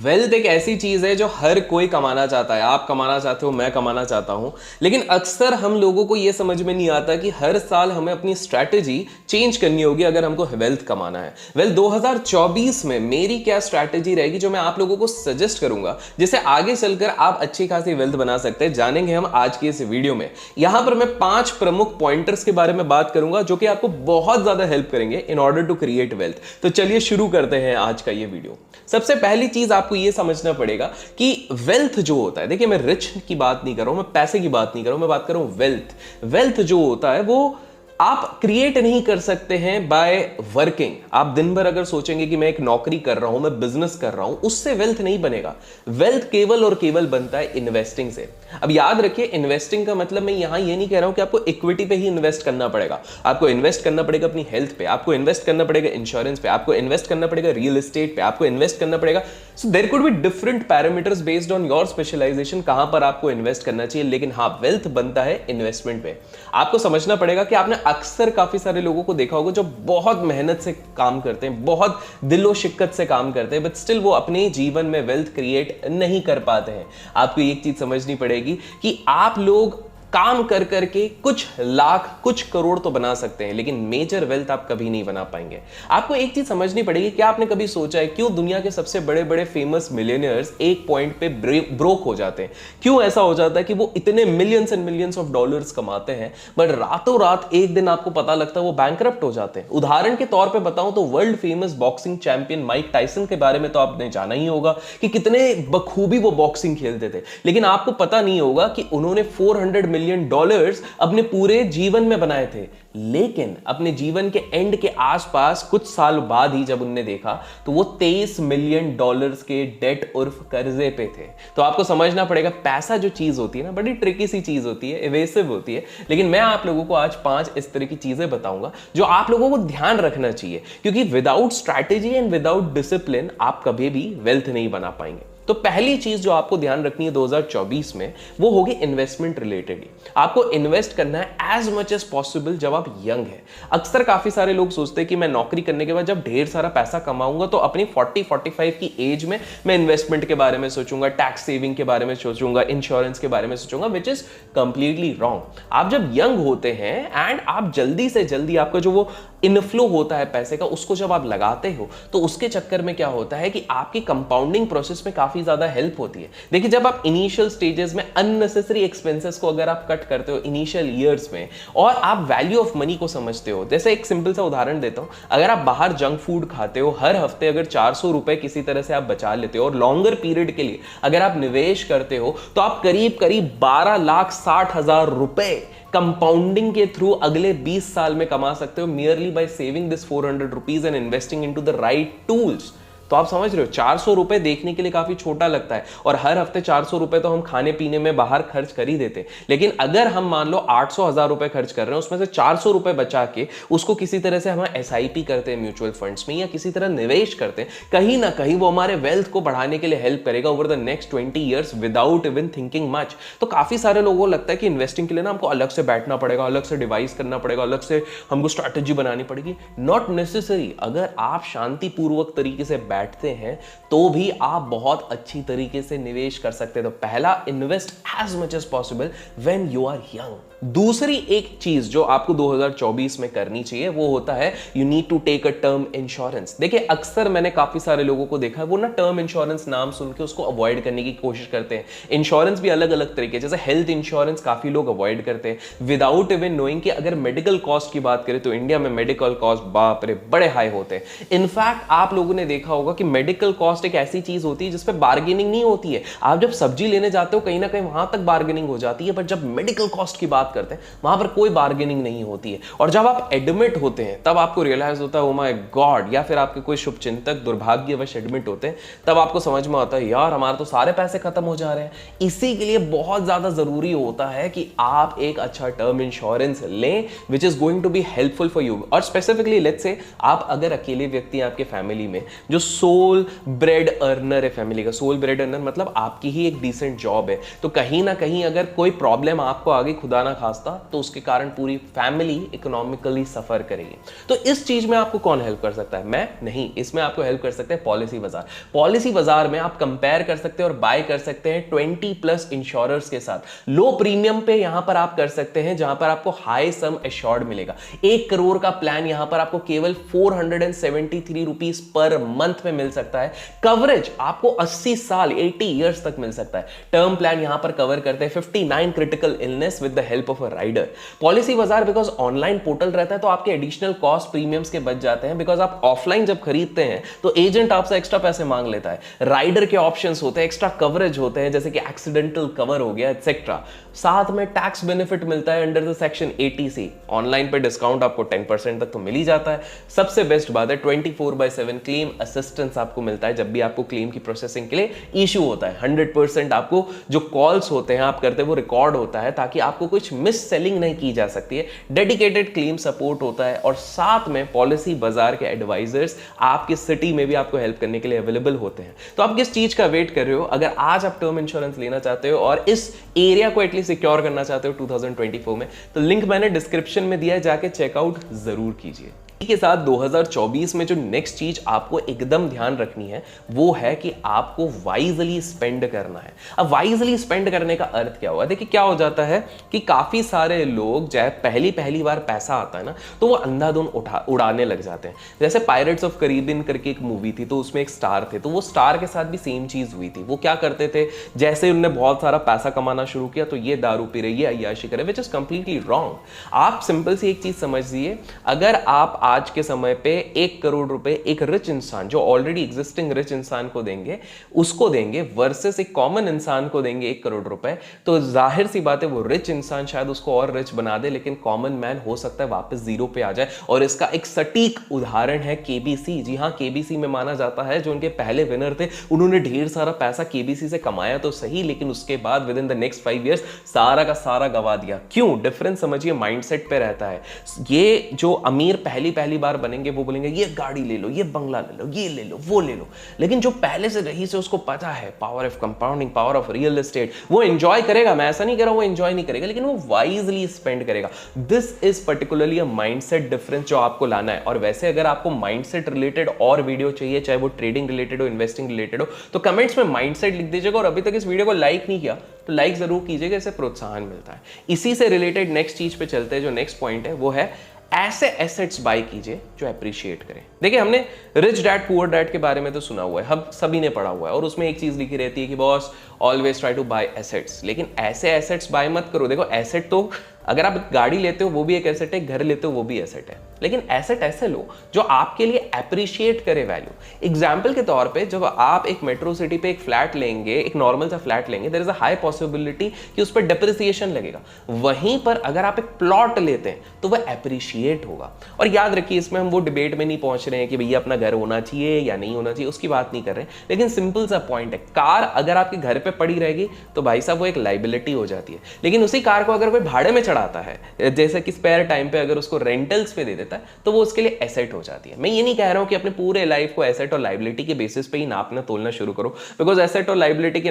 Wealth एक ऐसी चीज है जो हर कोई कमाना चाहता है। आप कमाना चाहते हो, मैं कमाना चाहता हूं, लेकिन अक्सर हम लोगों को यह समझ में नहीं आता कि हर साल हमें अपनी स्ट्रैटेजी चेंज करनी होगी अगर हमको वेल्थ कमाना है। 2024 में मेरी क्या स्ट्रैटेजी रहेगी जो मैं आप लोगों को सजेस्ट करूंगा, जिससे आगे चलकर आप अच्छी खासी वेल्थ बना सकते हैं, जानेंगे हम आज की इस वीडियो में। यहां पर मैं 5 प्रमुख पॉइंटर्स के बारे में बात करूंगा जो कि आपको बहुत ज्यादा हेल्प करेंगे in order to create wealth. तो चलिए शुरू करते हैं आज का ये वीडियो। सबसे पहली चीज आपको यह समझना पड़ेगा कि वेल्थ जो होता है, देखिए मैं रिच की बात नहीं कर रहा हूं, मैं पैसे की बात नहीं कर रहा हूं, मैं बात कर रहा हूं वेल्थ। वेल्थ जो होता है वो आप क्रिएट नहीं कर सकते हैं बाय वर्किंग। आप दिन भर अगर सोचेंगे कि मैं एक नौकरी कर रहा हूं, मैं बिजनेस कर रहा हूं, उससे वेल्थ नहीं बनेगा। वेल्थ केवल और केवल बनता है इन्वेस्टिंग से। अब याद रखिए, इन्वेस्टिंग का मतलब मैं यहां ये नहीं कह रहा हूं कि आपको इक्विटी पे ही इन्वेस्ट करना पड़ेगा। आपको इन्वेस्ट करना पड़ेगा अपनी हेल्थ पे, आपको इन्वेस्ट करना पड़ेगा इंश्योरेंस पे, आपको इन्वेस्ट करना पड़ेगा रियल एस्टेट पे, आपको इन्वेस्ट करना पड़ेगा। So there could be different parameters based on your specialisation, कहां पर आपको इन्वेस्ट करना चाहिए। लेकिन हाँ, वेल्थ बनता है इन्वेस्टमेंट पे। आपको समझना पड़ेगा कि आपने अक्सर काफी सारे लोगों को देखा होगा जो बहुत मेहनत से काम करते हैं, बहुत दिलो शिक्कत से काम करते हैं, बट स्टिल वो अपने जीवन में वेल्थ क्रिएट नहीं कर पाते हैं। आपको एक चीज समझनी पड़ेगी कि आप लोग काम कर करके कुछ लाख कुछ करोड़ तो बना सकते हैं, लेकिन मेजर वेल्थ आप कभी नहीं बना पाएंगे। आपको एक चीज समझनी पड़ेगी, क्या आपने कभी सोचा है क्यों दुनिया के सबसे बड़े बड़े फेमस मिलियनियर्स एक पॉइंट पे ब्रोक हो जाते हैं? क्यों ऐसा हो जाता है कि वो इतने millions and millions of dollars कमाते हैं, बट रातों रात एक दिन आपको पता लगता है वो बैंकरप्ट हो जाते हैं? उदाहरण के तौर पर बताऊं तो world famous boxing champion Mike Tyson के बारे में तो आपने जाना ही होगा कि कितने बखूबी वो बॉक्सिंग खेलते थे, लेकिन आपको पता नहीं होगा कि उन्होंने $400 मिलियन अपने पूरे जीवन में बनाए थे। लेकिन अपने जीवन के एंड के आसपास कुछ साल बाद ही जब उन्होंने देखा तो वो $23 मिलियन के डेट उर्फ कर्जे पे थे। तो आपको समझना पड़ेगा, पैसा जो चीज होती है ना, बड़ी ट्रिकी सी चीज होती है, एवेसिव होती है। लेकिन मैं आप लोगों को आज 5 इस तरह की चीजें बताऊंगा जो आप लोगों को ध्यान रखना चाहिए, क्योंकि without strategy and without discipline आप कभी भी वेल्थ नहीं बना पाएंगे। तो पहली चीज जो आपको ध्यान रखनी है 2024 में, वो होगी इन्वेस्टमेंट रिलेटेड। आपको इन्वेस्ट करना है एज मच एज पॉसिबल जब आप यंग हैं। अक्सर काफी सारे लोग सोचते हैं कि मैं नौकरी करने के बाद जब ढेर सारा पैसा कमाऊंगा तो अपनी 40-45 की एज में मैं इन्वेस्टमेंट के बारे में सोचूंगा, टैक्स सेविंग के बारे में सोचूंगा, इंश्योरेंस के बारे में सोचूंगा, विच इज कंप्लीटली रॉन्ग। आप जब यंग होते हैं एंड आप जल्दी से जल्दी आपका जो वो इनफ्लो होता है पैसे का, उसको जब आप लगाते हो तो उसके चक्कर में क्या होता है कि आपकी कंपाउंडिंग प्रोसेस में काफी ज्यादा हेल्प होती है। देखिए, जब आप इनिशियल स्टेजेस में अननेसेसरी एक्सपेंसेस को अगर आप कट करते हो इनिशियल ईयर्स में, और आप वैल्यू ऑफ मनी को समझते हो, जैसे एक सिंपल सा उदाहरण देता हूं, अगर आप बाहर जंक फूड खाते हो, हर हफ्ते अगर 400 रुपए किसी तरह से आप बचा लेते हो और लॉन्गर पीरियड के लिए अगर आप निवेश करते हो, तो आप करीब करीब 12,60,000 रुपए कंपाउंडिंग के थ्रू अगले 20 साल में कमा सकते हो, merely by saving this 400 rupees and investing into the right tools. तो आप समझ रहे हो, 400 रुपए देखने के लिए काफी छोटा लगता है, और हर हफ्ते 400 रुपए तो हम खाने पीने में बाहर खर्च कर ही देते। लेकिन अगर हम मान लो 800,000 रुपए खर्च कर रहे हैं, उसमें से 400 रुपए बचा के उसको किसी तरह से हम SIP करते हैं म्यूचुअल फंड्स में, या किसी तरह निवेश करते हैं, कहीं ना कहीं वो हमारे वेल्थ को बढ़ाने के लिए हेल्प करेगा over the next 20 years without even thinking much. तो काफी सारे लोगों को लगता है कि इन्वेस्टिंग के लिए ना हमको अलग से बैठना पड़ेगा, अलग से डिवाइस करना पड़ेगा, अलग से हमको स्ट्रैटेजी बनानी पड़ेगी। Not necessary. अगर आप शांतिपूर्वक तरीके से बैठते हैं तो भी आप बहुत अच्छी तरीके से निवेश कर सकते हैं। तो पहला, invest as much as possible when you are young. दूसरी एक चीज जो आपको 2024 में करनी चाहिए वो होता है you need to take a term insurance. देखिए, अक्सर मैंने काफी सारे लोगों को देखा है वो ना टर्म इंश्योरेंस नाम सुन के उसको अवॉइड करने की कोशिश करते हैं। इंश्योरेंस भी अलग अलग तरीके, जैसे हेल्थ इंश्योरेंस काफी लोग अवॉइड करते हैं विदाउट इवन नोइंग कि अगर मेडिकल कॉस्ट की बात करें तो इंडिया में मेडिकल कॉस्ट बाप रे बड़े हाई होते हैं। इनफैक्ट आप लोगों ने देखा होगा कि मेडिकल कॉस्ट एक ऐसी चीज होती है जिसपे बार्गेनिंग नहीं होती है। आप जब सब्जी लेने जाते हो कहीं ना कहीं वहां तक बार्गेनिंग हो जाती है, पर जब मेडिकल कॉस्ट की बात करते हैं वहां पर कोई बार्गेनिंग नहीं होती है। और जब आप एडमिट होते हैं तब आपको रियलाइज होता है ओ माय गॉड, या फिर आपके कोई शुभचिंतक दुर्भाग्यवश एडमिट होते हैं, तब आपको समझ में आता है यार हमारे तो सारे पैसे खत्म हो जा रहे हैं। इसी के लिए बहुत ज्यादा जरूरी होता है कि आप एक अच्छा टर्म इंश्योरेंस लें which is going to be helpful for you. और स्पेसिफिकली लेट्स से आप अगर अकेले व्यक्ति हैं आपके फैमिली में जो सोल ब्रेड अर्नर है फैमिली का। सोल ब्रेड अर्नर मतलब आपकी ही एक डिसेंट जॉब है, तो कहीं ना कहीं अगर कोई प्रॉब्लम आपको आगे खुदा ना खास्ता तो उसके कारण पूरी फैमिली इकोनॉमिकली सफर करेगी। तो इस चीज में आपको कौन हेल्प कर सकता है? मैं नहीं, इसमें आपको हेल्प कर सकते हैं पॉलिसी बाजार। पॉलिसी बाजार में आप कंपेयर कर सकते हैं और बाय कर सकते हैं 20+ इंश्योरर्स के साथ। लो प्रीमियम पे यहां पर आप कर सकते हैं, जहां पर आपको हाई सम एश्योर्ड मिलेगा। 1 करोड़ का प्लान यहां पर आपको केवल 473 रुपीज पर मंथ में मिल सकता है। कवरेज आपको 80 साल 80 ईयर्स तक मिल सकता है। टर्म प्लान यहां पर कवर करते हैं 59 critical illness with the help of a rider. Policybazaar because online portal रहता है तो आपके एडिशनल कॉस्ट प्रीमियम्स के बच जाते हैं, बिकॉज आप ऑफलाइन जब खरीदते हैं तो एजेंट आपसे एक्स्ट्रा पैसे मांग लेता है। राइडर के ऑप्शंस होते हैं, एक्स्ट्रा कवरेज होते हैं जैसे कि एक्सीडेंटल कवर हो गया एक्सेट्रा। साथ में टैक्स बेनिफिट मिलता है under the section 80C। Online पे डिस्काउंट आपको 10% तक तो मिल ही जाता है। सबसे बेस्ट बात है 24/7 क्लेम असिस्टेंस आपको मिलता है जब भी आपको क्लेम की प्रोसेसिंग के लिए इशू होता है। 100% आपको जो कॉल्स होते हैं आप करते हैं वो रिकॉर्ड होता है ताकि आपको कुछ मिस सेलिंग नहीं की जा सकती है। डेडिकेटेड क्लेम सपोर्ट होता है और साथ में पॉलिसी बाजार के एडवाइजर्स आपकी सिटी में भी आपको हेल्प करने के लिए अवेलेबल होते हैं। तो आप किस चीज का वेट कर रहे हो? अगर आज आप टर्म इंश्योरेंस लेना चाहते हो और इस एरिया को एटलीस्ट सिक्योर करना चाहते हो 2024 में, तो लिंक मैंने डिस्क्रिप्शन में दिया है, जाके चेकआउट जरूर कीजिए। के साथ 2024 में जो नेक्स्ट चीज आपको एकदम ध्यान रखनी है वो है कि आपको वाइजली स्पेंड करना है। अब वाइजली स्पेंड करने का अर्थ क्या हुआ? देखिए क्या हो जाता है कि काफी सारे लोग जब पहली बार पैसा आता है ना तो वो अंधाधुन उड़ाने लग जाते हैं। जैसे पायरेट्स ऑफ कैरिबियन करके एक मूवी थी, तो उसमें एक स्टार थे, तो वो स्टार के साथ भी सेम चीज हुई थी। वो क्या करते थे, जैसे उन्होंने बहुत सारा पैसा कमाना शुरू किया तो ये दारू पी रहे, ये अय्याशी करे, विच इज कंप्लीटली रॉन्ग। आप सिंपल सी एक चीज समझिए, अगर आप आज के समय पे 1 करोड़ रुपए एक रिच इंसान जो ऑलरेडी एग्जिस्टिंग रिच इंसान को देंगे, उसको देंगे वर्सेस एक कॉमन इंसान को देंगे 1 करोड़ रुपए, तो जाहिर सी बात है वो रिच इंसान शायद उसको और रिच बना दे, लेकिन कॉमन मैन हो सकता है वापस जीरो पे आ जाए। और इसका एक सटीक उदाहरण है केबीसी। जी हां, केबीसी में माना जाता है जो उनके पहले विनर थे उन्होंने ढेर सारा पैसा केबीसी से कमाया तो सही, लेकिन उसके बाद with in the next 5 years सारा का सारा गवा दिया। क्यों? डिफरेंस समझिए, माइंडसेट पे रहता है। ये जो अमीर पहली बार बनेंगे वो बोलेंगे ये गाड़ी ले लो, ये बंगला ले लो, ये ले लो, वो ले लो, लेकिन जो पहले से रही से उसको पता है power of compounding, power of real estate, वो एंजॉय करेगा। मैं ऐसा नहीं कह रहा हूं वो एंजॉय नहीं करेगा, लेकिन वो वाइजली स्पेंड करेगा। This is particularly a mindset difference जो आपको लाना है। और वैसे अगर आपको माइंडसेट रिलेटेड और वीडियो चाहिए, चाहे वो ट्रेडिंग रिलेटेड हो, इन्वेस्टिंग रिलेटेड हो, तो कमेंट्स में माइंडसेट लिख दीजिएगा। और अभी तक इस वीडियो को लाइक नहीं किया तो लाइक जरूर कीजिएगा, इससे प्रोत्साहन मिलता है। इसी से रिलेटेड नेक्स्ट चीज पे चलते हैं। जो नेक्स्ट पॉइंट है वो है ऐसे एसेट्स बाय कीजिए जो अप्रिशिएट करें। देखिए हमने रिच डैड पुअर डैड के बारे में तो सुना हुआ है, हम सभी ने पढ़ा हुआ है, और उसमें एक चीज लिखी रहती है कि boss always try to buy assets. लेकिन ऐसे एसेट्स बाय मत करो। देखो एसेट तो अगर आप गाड़ी लेते हो वो भी एक एसेट है, घर लेते हो वो भी एसेट है, लेकिन एसेट ऐसे लो जो आपके लिए अप्रिशिएट करे वैल्यू। एग्जाम्पल के तौर पे जब आप एक मेट्रो सिटी पे एक फ्लैट लेंगे, एक नॉर्मल सा फ्लैट लेंगे, there is a high possibility कि उस पर डेप्रिसिएशन लगेगा। वहीं पर अगर आप एक प्लॉट लेते हैं तो वह अप्रिशिएट होगा। और याद रखिए इसमें हम वो डिबेट में नहीं पहुंच रहे हैं कि भैया अपना घर होना चाहिए या नहीं होना चाहिए, उसकी बात नहीं कर रहे हैं, लेकिन सिंपल सा पॉइंट है, कार अगर आपके घर पे पड़ी रहेगी तो भाई साहब वो एक लाइबिलिटी हो जाती है। लेकिन उसी कार को अगर कोई भाड़े में चढ़ाता है, जैसे कि स्पेयर टाइम पे अगर उसको रेंटल्स पे दे देता है, तो वो उसके लिए एसेट हो जाती है। मैं ये नहीं कह रहा हूं कि अपने पूरे लाइफ को एसेट और लाइबिलिटी के बेसिस पे ही नापना तोलना शुरू करो, बिकॉज एसेट और लाइबिलिटी के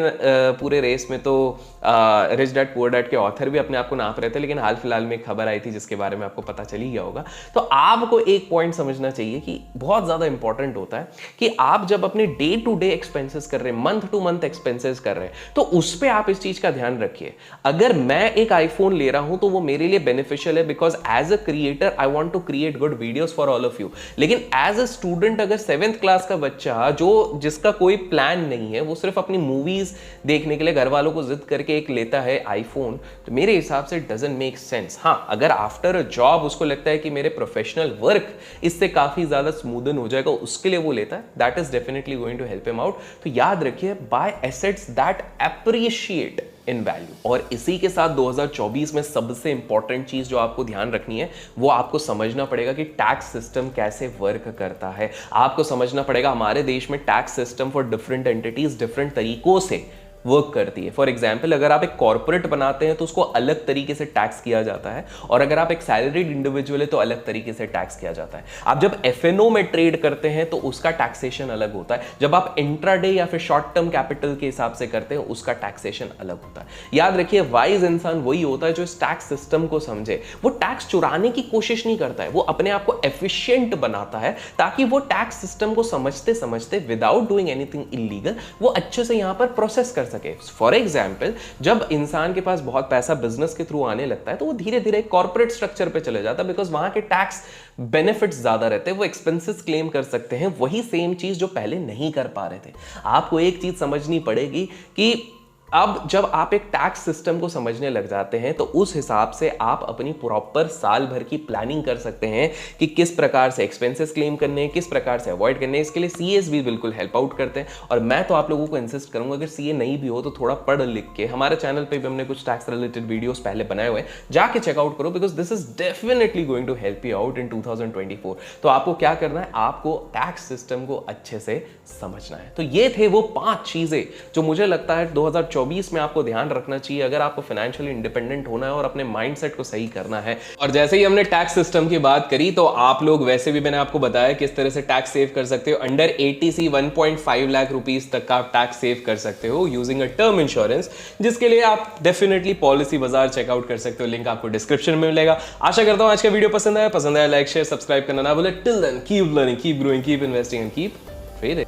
पूरे रेस में तो रिच डैड पुअर डैड के ऑथर भी अपने आप को नाप रहे थे। लेकिन हाल फिलहाल में एक खबर आई थी जिसके बारे में आपको पता चल ही गया होगा। तो आपको एक पॉइंट समझना चाहिए कि बहुत ज्यादा इंपॉर्टेंट होता है कि आप जब अपने डे टू डे एक्सपेंसेस कर रहे हैं, मंथ टू मंथ एक्सपेंसेस कर रहे हैं, तो उस पर आप इस चीज का ध्यान रखिए। अगर मैं एक आईफोन ले रहा हूं तो वो मेरे लिए बेनिफिशियल है, because as a creator I want to create good videos for all of you. लेकिन एज अ स्टूडेंट अगर 7th क्लास का बच्चा जिसका कोई प्लान नहीं है, वो सिर्फ अपनी मूवीज देखने के लिए घर वालों को जिद करके एक लेता है आईफोन, तो मेरे हिसाब से डजंट मेक सेंस। हाँ, अगर आफ्टर अ जॉब उसको लगता है कि मेरे प्रोफेशनल वर्क इससे काफी ज्यादा स्मूदन हो जाएगा, उसके लिए वो लेता है, that is definitely going to help him out. तो याद रखिए, buy assets that appreciate in value. और इसी के साथ 2024 में सबसे इंपॉर्टेंट चीज जो आपको ध्यान रखनी है वो आपको समझना पड़ेगा कि टैक्स सिस्टम कैसे वर्क करता है। आपको समझना पड़ेगा हमारे देश में tax system for different entities different तरीकों से वर्क करती है। फॉर एग्जाम्पल, अगर आप एक कॉर्पोरेट बनाते हैं तो उसको अलग तरीके से टैक्स किया जाता है, और अगर आप एक सैलरीड इंडिविजुअल है तो अलग तरीके से टैक्स किया जाता है। आप जब एफएनओ में ट्रेड करते हैं तो उसका टैक्सेशन अलग होता है, जब आप इंट्राडे या फिर शॉर्ट टर्म कैपिटल के हिसाब से करते हैं उसका टैक्सेशन अलग होता है। याद रखिए, वाइज इंसान वही होता है जो इस टैक्स सिस्टम को समझे। वो टैक्स चुराने की कोशिश नहीं करता है, वो अपने आप को एफिशिएंट बनाता है ताकि वो टैक्स सिस्टम को समझते समझते विदाउट डूइंग एनीथिंग इलीगल वो अच्छे से यहां पर प्रोसेस कर सके। फॉर एग्जाम्पल, जब इंसान के पास बहुत पैसा बिजनेस के थ्रू आने लगता है तो वो धीरे धीरे कॉर्पोरेट स्ट्रक्चर पे चले जाता है, बिकॉज वहां के टैक्स बेनिफिट्स ज्यादा रहते हैं, वो एक्सपेंसेस क्लेम कर सकते हैं, वही सेम चीज जो पहले नहीं कर पा रहे थे। आपको एक चीज समझनी पड़ेगी कि अब जब आप एक टैक्स सिस्टम को समझने लग जाते हैं तो उस हिसाब से आप अपनी प्रॉपर साल भर की प्लानिंग कर सकते हैं कि किस प्रकार से एक्सपेंसेस क्लेम करने हैं, किस प्रकार से अवॉइड करने हैं। इसके लिए सीएस भी बिल्कुल हेल्प आउट करते हैं, और मैं तो आप लोगों को इंसिस्ट करूंगा अगर सीए नहीं भी हो तो थोड़ा पढ़ लिख के, हमारे चैनल पे भी हमने कुछ टैक्स रिलेटेड वीडियोस पहले बनाए हुए हैं, जाके चेकआउट करो, because this is definitely going to help you out in 2024। तो आपको क्या करना है, आपको टैक्स सिस्टम को अच्छे से समझना है। तो ये थे वो 5 चीजें जो मुझे लगता है 2024 में आपको ध्यान रखना चाहिए अगर आपको फाइनेंशियली इंडिपेंडेंट होना है और अपने माइंडसेट को सही करना है। और जैसे ही हमने टैक्स सिस्टम की बात करी तो आप लोग, वैसे भी मैंने आपको बताया किस तरह से टैक्स सेव कर सकते हो। अंडर एटीसी 1.5 लाख रुपीस तक का आप टैक्स सेव कर सकते हो यूजिंग अ टर्म इंश्योरेंस, जिसके लिए आप डेफिनेटली पॉलिसी बाजार चेकआउट कर सकते हो। लिंक आपको डिस्क्रिप्शन में मिलेगा। आशा करता हूं आज का वीडियो पसंद आया लाइक शेयर सब्सक्राइब करना ना भूले। Till then keep learning, keep growing, keep investing and keep trading.